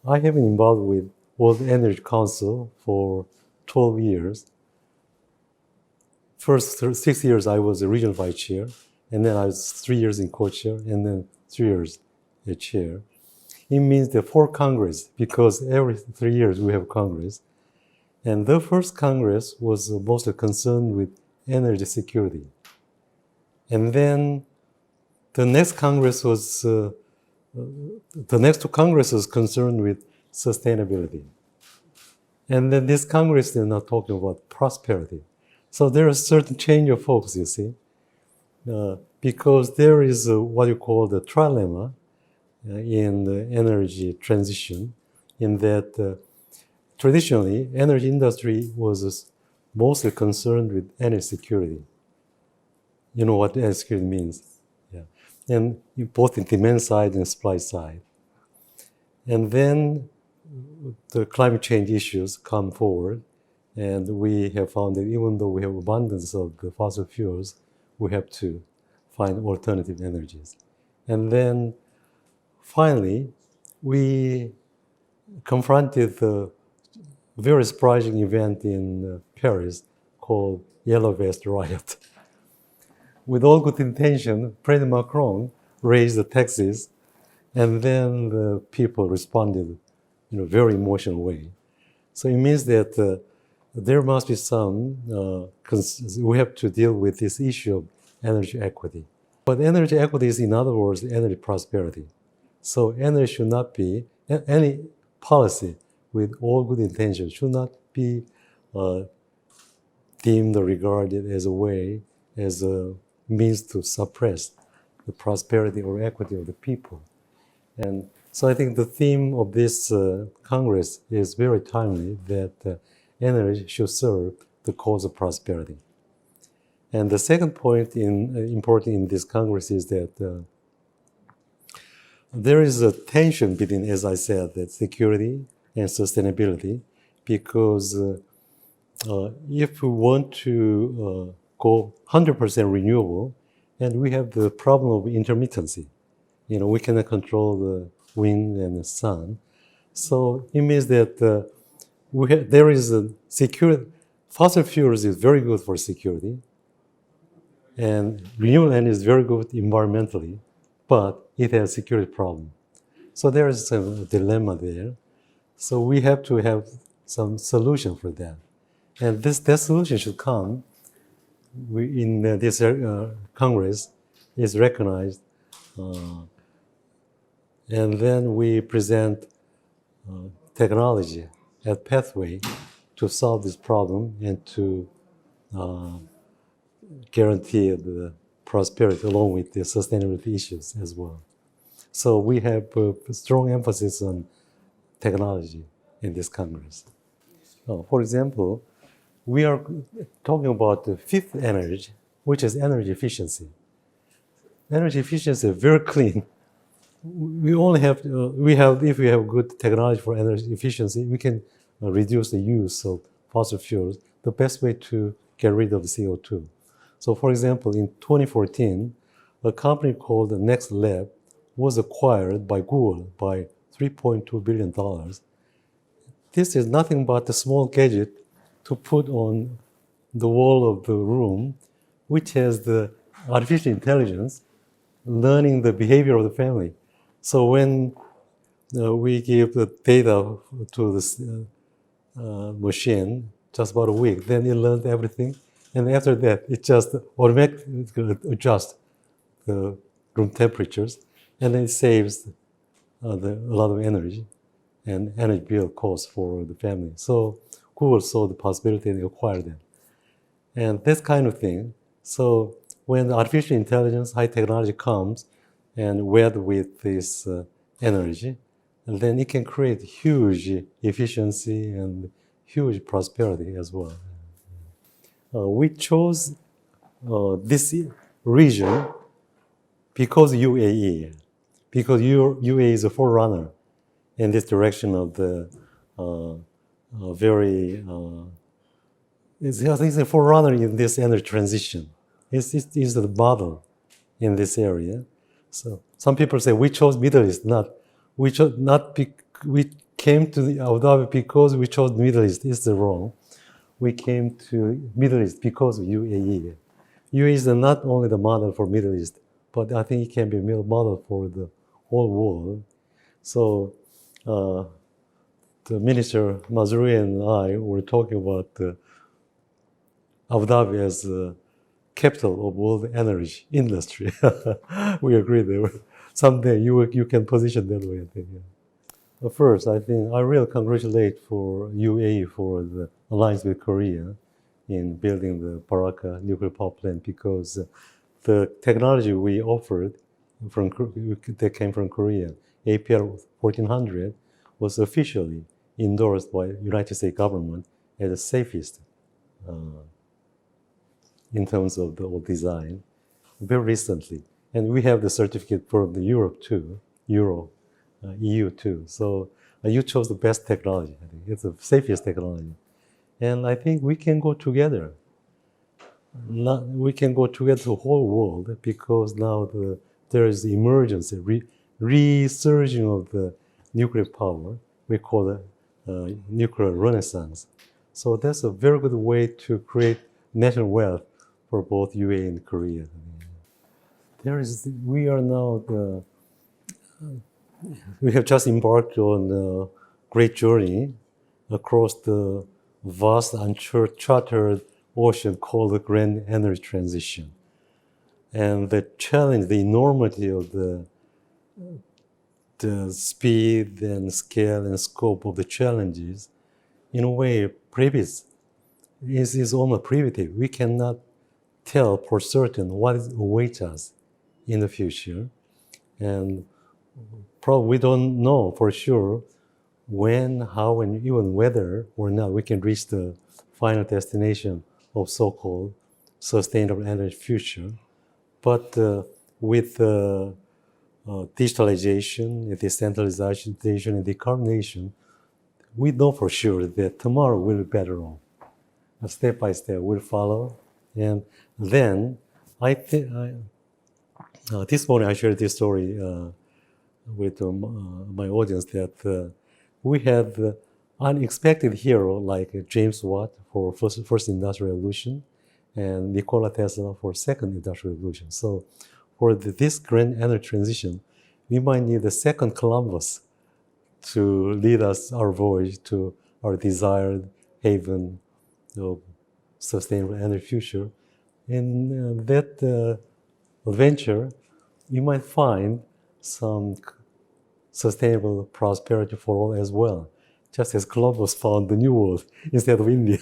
I have been involved with World Energy Council for 12 years. First 6 years I was a regional vice chair, and then I was 3 years in co-chair, and then 3 years a chair. It means the 4 Congress, because every 3 years we have Congress. And the first Congress was mostly concerned with energy security. And then the next Congress was, the next 2 Congresses concerned with sustainability. And then this Congress, they're now talking about prosperity. So there is a certain change of focus, you see, because there is what you call the trilemma in the energy transition, in that traditionally, energy industry was mostly concerned with energy security. You know what energy security means. Yeah. And both in demand side and supply side. And then the climate change issues come forward, and we have found that even though we have abundance of the fossil fuels, we have to find alternative energies. And then finally, we confronted the very surprising event in Paris called Yellow Vest Riot. With all good intention, President Macron raised the taxes, and then the people responded in a very emotional way. So it means that there must be some, we have to deal with this issue of energy equity. But energy equity is, in other words, energy prosperity. So energy should not be, any policy with all good intentions should not be deemed or regarded as a way, as a means to suppress the prosperity or equity of the people. And so I think the theme of this Congress is very timely, that energy should serve the cause of prosperity. And the second point important in this Congress is that there is a tension between, as I said, that security and sustainability, because if we want to go 100% renewable, and we have the problem of intermittency. You know, we cannot control the wind and the sun. So it means that there is a security. Fossil fuels is very good for security, and renewable energy is very good environmentally, but it has a security problem. So there is a dilemma there. So we have to have some solution for that. And that solution should come in this Congress is recognized. And then we present technology as pathway to solve this problem and to guarantee the prosperity along with the sustainability issues as well. So we have a strong emphasis on technology in this Congress. For example, we are talking about the 5th energy, which is energy efficiency. Energy efficiency is very clean. We only have, if we have good technology for energy efficiency, we can reduce the use of fossil fuels, the best way to get rid of the CO2. So for example, in 2014, a company called Next Lab was acquired by Google by $3.2 billion. This is nothing but a small gadget to put on the wall of the room, which has the artificial intelligence learning the behavior of the family. So when we give the data to this machine, just about a week, then it learns everything. And after that, it just automatically adjusts the room temperatures, and then it saves a lot of energy and energy bill costs for the family. So Google saw the possibility and acquired them. And this kind of thing. So when artificial intelligence, high technology comes and wed with this energy, and then it can create huge efficiency and huge prosperity as well. We chose this region because UAE, because UAE is a forerunner in this direction of the it's a forerunner in this energy transition. It's the model in this area. So some people say we chose Middle East, we came to Abu Dhabi because we chose Middle East. It's wrong. We came to Middle East because of UAE. UAE is not only the model for Middle East, but I think it can be a model for the whole world. So the Minister Mazrui and I were talking about Abu Dhabi as the capital of world energy industry. We agree there. Someday you can position that way, I think. Yeah. First, I think I really congratulate for UAE for the alliance with Korea in building the Baraka nuclear power plant because the technology we offered that came from Korea, APR 1400, was officially endorsed by United States government as the safest in terms of the design very recently. And we have the certificate from the Europe too, EU too. So you chose the best technology. I think it's the safest technology. And I think we can go together. We can go together to the whole world because now there is the emergence, resurging of the nuclear power. We call it nuclear renaissance. So that's a very good way to create national wealth for both UAE and Korea. We have just embarked on a great journey across the vast uncharted ocean called the grand energy transition. And the challenge, the enormity of the speed and scale and scope of the challenges, in a way, is almost prohibitive. We cannot tell for certain what awaits us in the future. And probably we don't know for sure when, how, and even whether or not we can reach the final destination of so-called sustainable energy future. But with digitalization, decentralization, and decarbonization, we know for sure that tomorrow will be better off. Step by step, we'll follow. And then, this morning I shared this story with my audience that we had unexpected hero like James Watt for first industrial revolution and Nikola Tesla for second industrial revolution. So for this grand energy transition, we might need a second Columbus to lead us our voyage to our desired haven of sustainable energy future. In that adventure, you might find some sustainable prosperity for all as well, just as Columbus found the New World instead of India.